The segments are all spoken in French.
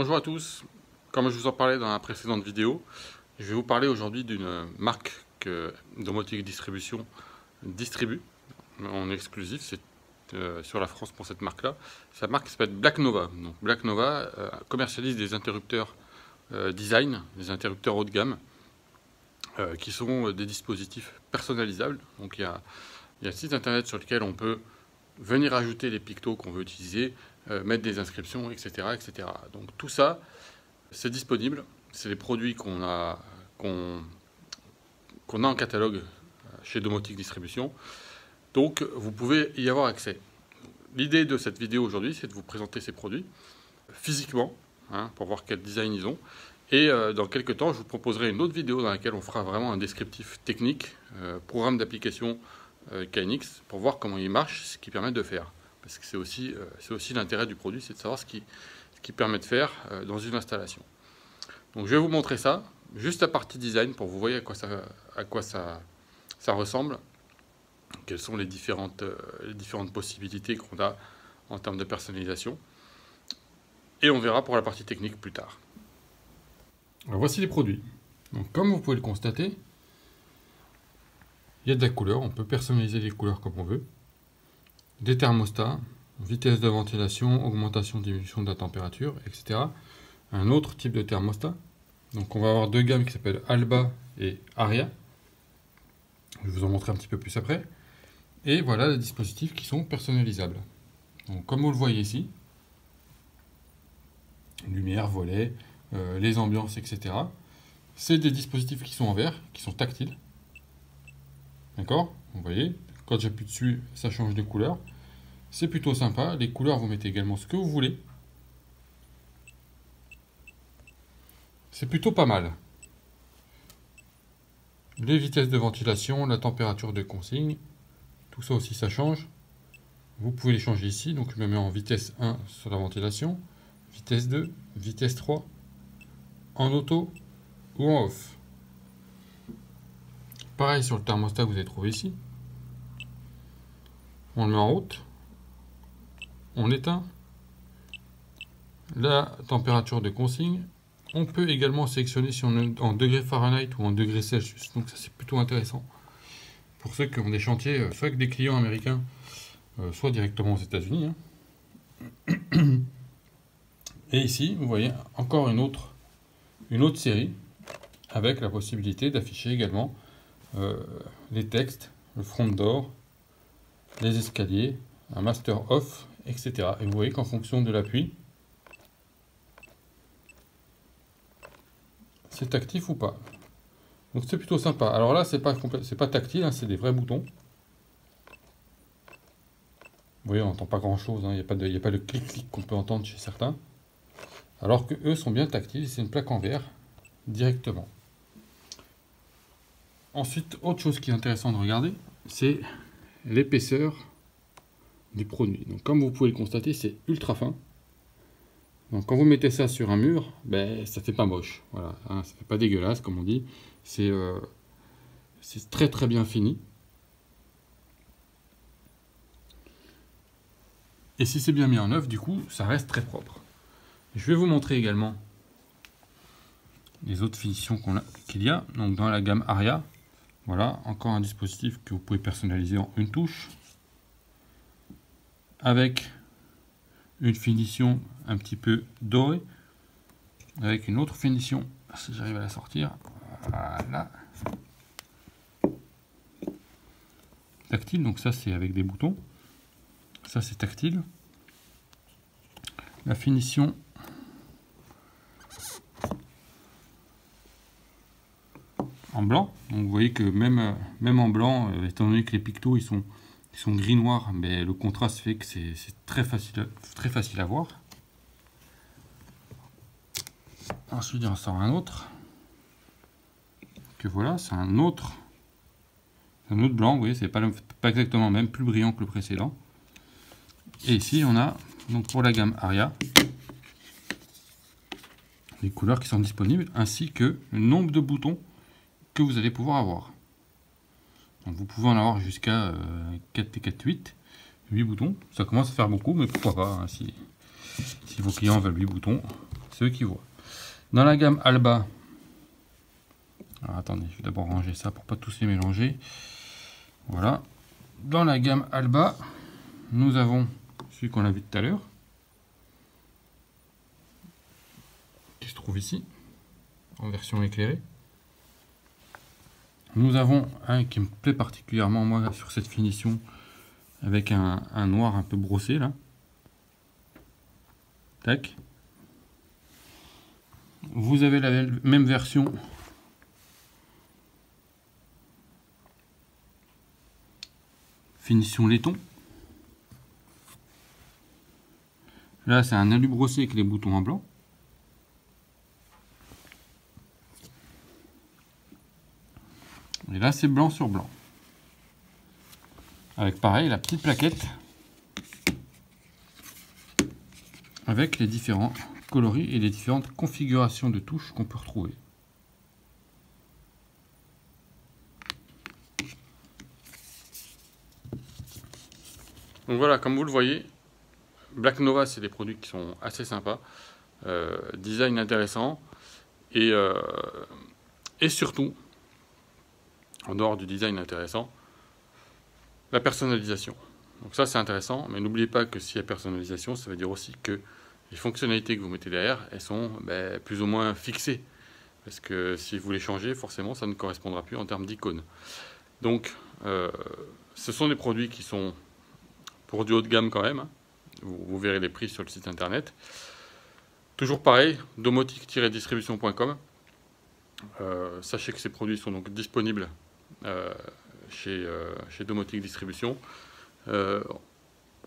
Bonjour à tous, comme je vous en parlais dans la précédente vidéo, je vais vous parler aujourd'hui d'une marque que Domotique Distribution distribue en exclusif, c'est sur la France pour cette marque-là. Cette marque s'appelle Black Nova. Donc, Black Nova commercialise des interrupteurs design, des interrupteurs haut de gamme, qui sont des dispositifs personnalisables. Donc il y a un site internet sur lequel on peut venir ajouter les pictos qu'on veut utiliser, mettre des inscriptions, etc., etc. Donc tout ça, c'est disponible. C'est les produits qu'on a en catalogue chez Domotique Distribution. Donc vous pouvez y avoir accès. L'idée de cette vidéo aujourd'hui, c'est de vous présenter ces produits physiquement, pour voir quel design ils ont. Et dans quelques temps, je vous proposerai une autre vidéo dans laquelle on fera vraiment un descriptif technique, programme d'application KNX, pour voir comment il marche, ce qu'il permet de faire. Parce que c'est aussi l'intérêt du produit, c'est de savoir ce qui permet de faire dans une installation. Donc je vais vous montrer ça, juste la partie design, pour que vous voyez à quoi ça ressemble, quelles sont les différentes possibilités qu'on a en termes de personnalisation. Et on verra pour la partie technique plus tard. Alors voici les produits. Donc, comme vous pouvez le constater, il y a de la couleur, on peut personnaliser les couleurs comme on veut. Des thermostats, vitesse de ventilation, augmentation, diminution de la température, etc. Un autre type de thermostat. Donc on va avoir deux gammes qui s'appellent Alba et Aria. Je vais vous en montrer un petit peu plus après. Et voilà les dispositifs qui sont personnalisables. Donc comme vous le voyez ici, lumière, volet, les ambiances, etc. C'est des dispositifs qui sont en verre, qui sont tactiles. D'accord? Vous voyez, quand j'appuie dessus, ça change de couleur. C'est plutôt sympa. Les couleurs, vous mettez également ce que vous voulez. C'est plutôt pas mal. Les vitesses de ventilation, la température de consigne, tout ça aussi, ça change. Vous pouvez les changer ici. Donc, je me mets en vitesse 1 sur la ventilation, vitesse 2, vitesse 3, en auto ou en off. Pareil sur le thermostat que vous avez trouvé ici. On le met en haute. On éteint. La température de consigne. On peut également sélectionner si on est en degrés Fahrenheit ou en degrés Celsius. Donc ça, c'est plutôt intéressant. Pour ceux qui ont des chantiers, soit avec des clients américains, soit directement aux États-Unis. Et ici, vous voyez encore une autre série avec la possibilité d'afficher également les textes, le front door, les escaliers, un master off, etc. Et vous voyez qu'en fonction de l'appui, c'est actif ou pas. Donc c'est plutôt sympa. Alors là, c'est pas tactile, c'est des vrais boutons. Vous voyez, on n'entend pas grand chose, il n'y a pas de clic-clic qu'on peut entendre chez certains. Alors que eux sont bien tactiles, c'est une plaque en verre directement. Ensuite, autre chose qui est intéressant de regarder, c'est l'épaisseur du produit. Donc comme vous pouvez le constater, c'est ultra fin. Donc quand vous mettez ça sur un mur, ça fait pas moche. Voilà, ça fait pas dégueulasse comme on dit. C'est très très bien fini. Et si c'est bien mis en œuvre, du coup, ça reste très propre. Je vais vous montrer également les autres finitions qu'il y a. Donc dans la gamme Aria, voilà, encore un dispositif que vous pouvez personnaliser en une touche. Avec une finition un petit peu dorée. Avec une autre finition, si j'arrive à la sortir. Voilà. Tactile, donc ça c'est avec des boutons. Ça c'est tactile. La finition en blanc. Donc vous voyez que même en blanc, étant donné que les pictos ils sont gris-noir, mais le contraste fait que c'est très facile à voir. Ensuite, il en sort un autre. Que voilà, c'est un autre blanc. Vous voyez, c'est pas exactement le même, plus brillant que le précédent. Et ici, on a donc pour la gamme Aria les couleurs qui sont disponibles, ainsi que le nombre de boutons que vous allez pouvoir avoir. Donc vous pouvez en avoir jusqu'à 8 boutons. Ça commence à faire beaucoup, mais pourquoi pas, si vos clients veulent 8 boutons, ceux qui voient. Dans la gamme Alba, alors attendez, je vais d'abord ranger ça pour pas tous les mélanger. Voilà. Dans la gamme Alba, nous avons celui qu'on a vu tout à l'heure, qui se trouve ici, en version éclairée. Nous avons un qui me plaît particulièrement, moi, sur cette finition, avec un noir un peu brossé, là. Tac. Vous avez la même version finition laiton. Là, c'est un alu brossé avec les boutons en blanc. Et là, c'est blanc sur blanc. Avec pareil, la petite plaquette avec les différents coloris et les différentes configurations de touches qu'on peut retrouver. Donc voilà, comme vous le voyez, Black Nova, c'est des produits qui sont assez sympas, design intéressant et surtout, en dehors du design intéressant, la personnalisation. Donc ça, c'est intéressant, mais n'oubliez pas que s'il y a personnalisation, ça veut dire aussi que les fonctionnalités que vous mettez derrière, elles sont plus ou moins fixées. Parce que si vous les changez, forcément, ça ne correspondra plus en termes d'icônes. Donc, ce sont des produits qui sont pour du haut de gamme quand même. Vous verrez les prix sur le site internet. Toujours pareil, domotique-distribution.com. Sachez que ces produits sont donc disponibles chez Domotique Distribution.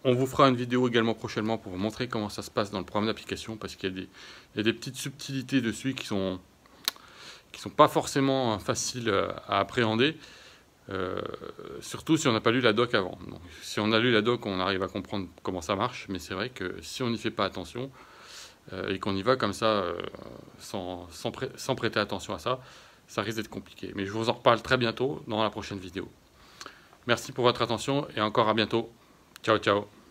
On vous fera une vidéo également prochainement pour vous montrer comment ça se passe dans le programme d'application, parce qu'il y a des petites subtilités dessus qui sont pas forcément faciles à appréhender, surtout si on n'a pas lu la doc avant. Donc, si on a lu la doc, on arrive à comprendre comment ça marche, mais c'est vrai que si on n'y fait pas attention et qu'on y va comme ça sans prêter attention à ça, ça risque d'être compliqué. Mais je vous en reparle très bientôt dans la prochaine vidéo. Merci pour votre attention et encore à bientôt. Ciao, ciao.